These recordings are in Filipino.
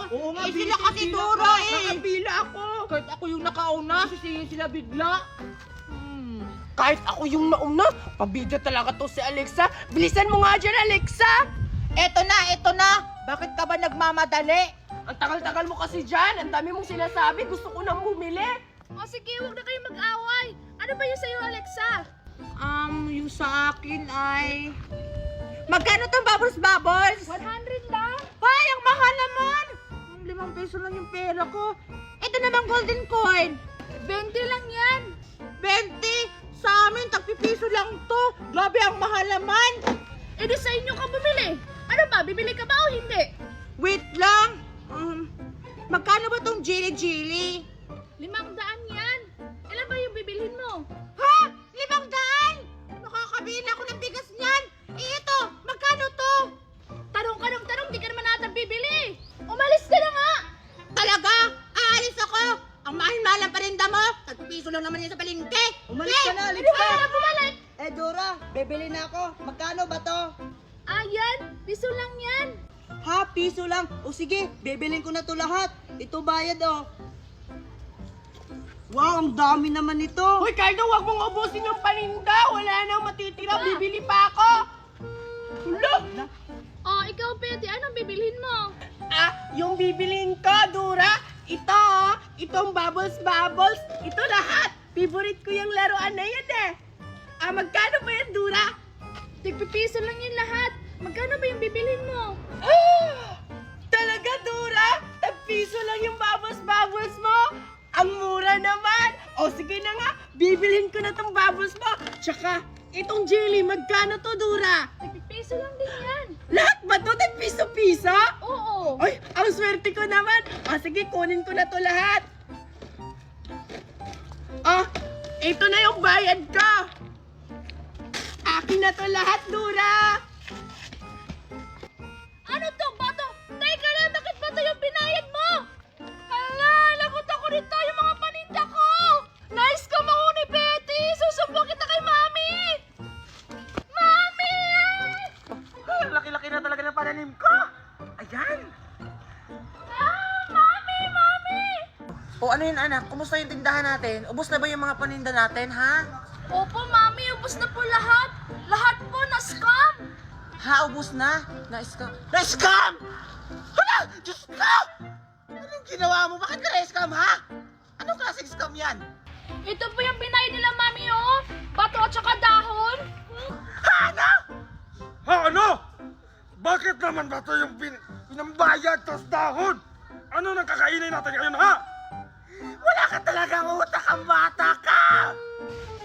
Oo nga, sila busy kasi Dora eh. Nakapila ako. Kahit ako yung nakauna, sisihin sila bigla. Kahit ako yung nauna, pabida talaga to si Alexa. Bilisan mo nga dyan, Alexa! Eto na. Bakit ka ba nagmamadali? Ang tagal-tagal mo kasi dyan. Ang dami mong sinasabi. Gusto ko nang bumili. O sige, huwag na kayong mag-away. Ano ba yung sa'yo, Alexa? Yung sa akin ay... Magkano tong bubbles? 100 lang. Ay, ang mahal naman! 5 peso lang yung pera ko. Ito namang golden coin. 20 lang yan. 20! Sa amin, tagpipiso lang to. Grabe, ang mahal naman. E di sa inyo ka bumili. Ano ba, bibili ka ba o hindi? Wait lang. Magkano ba tong jili-jili? 500 yan. Ilan ba yung bibilhin mo? Ha? 500? Nakakabili ako ng bigas niyan. Ito, magkano to? Tanong, di ka naman natang bibili. Umalis ka na nga. Talaga? Aalis ako. Ang mahal-mahal ang parinda mo. Tagpiso lang naman yan sa palengke. Umalis ka na, Hindi Alexa! ka na bumalik. Eh, Dora, bibili na ako. Magkano ba to? Ayan, piso lang yan. Ha? Piso lang? O sige, bibilin ko na to lahat. Ito bayad, oh. Wow, ang dami naman ito. Hoy, Cardo, huwag mong ubusin yung paninda. Wala nang matitira. Bibili pa ako. Hulo! O, ikaw, Betty, anong bibilhin mo? Yung bibilin ko, Dura. Ito, itong bubbles. Ito lahat. Favorite ko yung laruan na yan eh. Magkano ba yan, Dura? Tigpipiso lang yun lahat. Magkano ba yung bibilhin mo? Talaga, Dura? Tagpiso lang yung bubbles mo? Ang mura naman. O sige na nga, bibilhin ko na tong bubbles mo. Tsaka, itong jelly, magkano to, Dura? Tigpipiso lang din yan. Lahat ba to? Tagpiso-piso? Oo. Ay, ang swerte ko naman. Sige, kunin ko na to lahat. Ito na yung bayad ko. Akin na to lahat, Dura. Ano to? Bato? Teka lang, bakit ba to yung binayad mo? Hala, lagot ako nito yung mga paninda ko. Nice ka mo ni Betty. Susumbong kita kay Mami. Mami! Laki-laki na talaga ng pananim ko. Ayan. Mami! O ano yun anak, kumusta yung tindahan natin? Ubus na ba yung mga paninda natin, ha? Opo, Mami. Ubus na po lahat. Lahat po na-scam. Ha, ubus na? Na-scam? Na-scam! Hala! Diyos ko! Anong ginawa mo? Bakit ka na-scam, ha? Anong klaseng scam yan? Ito po yung binayad nila, Mami, oh. Bato at saka dahon. Ano? Ha, ano? Bakit naman ba ito yung pinambayad tas dahon? Ano nang kakainin natin ngayon, ha? Wala ka talagang utak ang bata ka!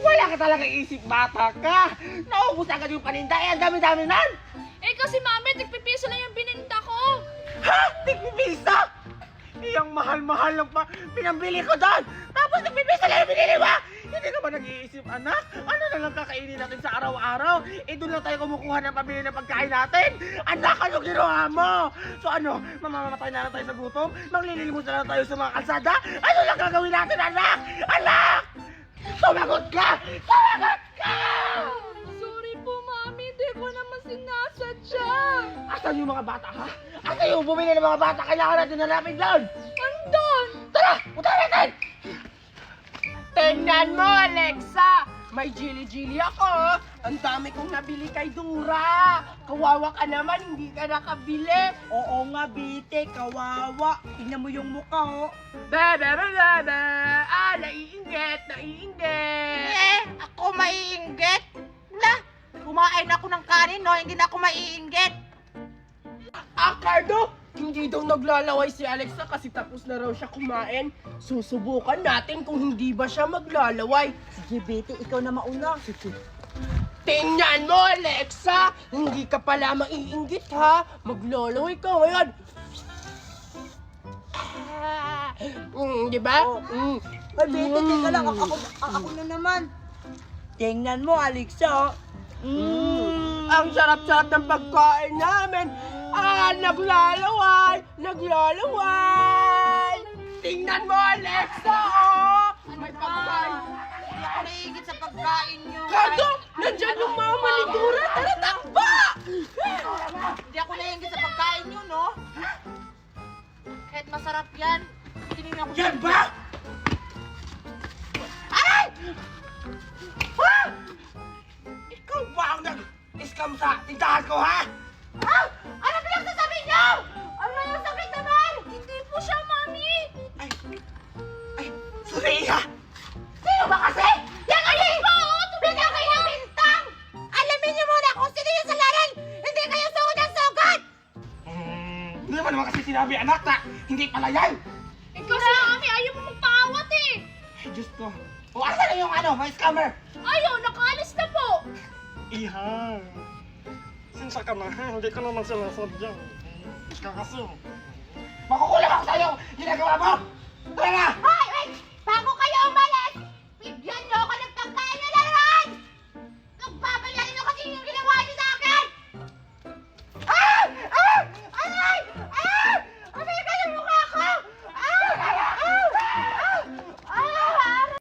Wala ka talaga isip, bata ka. Naubos agad yung paninda. Ang dami-dami nan. Eh kasi, Mami, tigpipiso lang yung bininta ko. Ha? Tigpipisa? Iyang mahal-mahal lang pa pinambili ko doon. Tapos nagpipisa lang yung binili mo. Hindi ka ba nag-iisip, anak? Ano na lang kakainin natin sa araw-araw? Doon lang tayo kumukuha ng pabili ng pagkain natin. Anak, ano ginawa mo? So ano, mamamatay na lang tayo sa gutom? Maglililimos na lang tayo sa mga kalsada? Ano lang gagawin natin, anak? Anak! Sumagot ka! Sumagot ka! Sorry po, Mami. Hindi ko naman sinasadya. Asan yung mga bata, ha? Asan yung bumili ng mga bata? Kailangan natin hanapin doon! Andon! Tara! Punta natin! Tingnan mo, Alexa! May jili-jili ako! Ang dami kong nabili kay Dura! Kawawa ka naman, hindi ka nakabili! Oo nga, Bite, kawawa. Tingnan mo yung mukha, oh. Bebe! Naiinggit! Ako maiinggit? Na, kumain ako ng kanin, no? Hindi na ako maiinggit. Cardo! Hindi daw naglalaway si Alexa kasi tapos na raw siya kumain. Susubukan natin kung hindi ba siya maglalaway. Sige, Bite, ikaw na mauna. Tingnan mo, Alexa! Hindi ka pala maiinggit, ha? Maglalaway ka ngayon. Di ba? Oh. Ay, Bite, teka lang. Ako na naman. Tingnan mo, Alexa, oh. Ang sarap-sarap ng pagkain namin. Naglalaway! Tingnan mo, Alexa, oh! May pagkain. Hindi ako naiingit sa pagkain nyo. Cardo! Nandyan yung mama ni Dura! Tara, takba! Hindi ako naiingit sa pagkain nyo, no? Kahit masarap yan. Tinignan ko. Yan ba? Aray! Ha? Ikaw ba ang nag-scam sa tindahan ko, ha? Ha? Ano pinagsasabi niyo? Ano yung sakit naman? Hindi po siya, Mami. Ay, sorry, ha? Sino ba kasi? Yan kasi! Bigyan kayo ng bintang! Alamin niyo muna kung sino yung salaran! Hindi kayo sugod ng sugod! Hindi naman kasi sinabi, anak, na hindi pala yan. Kasi Mami, ayaw mo magpaawat eh. Ay, Diyos ko. O, asan na yung may scammer? Ayaw, nakaalis na po. Iha. Sinsa ka na, ha? Hindi ka naman sinasadya. Ika kasi. Makukulang ako sa'yo! Ginagawa mo! Tara na!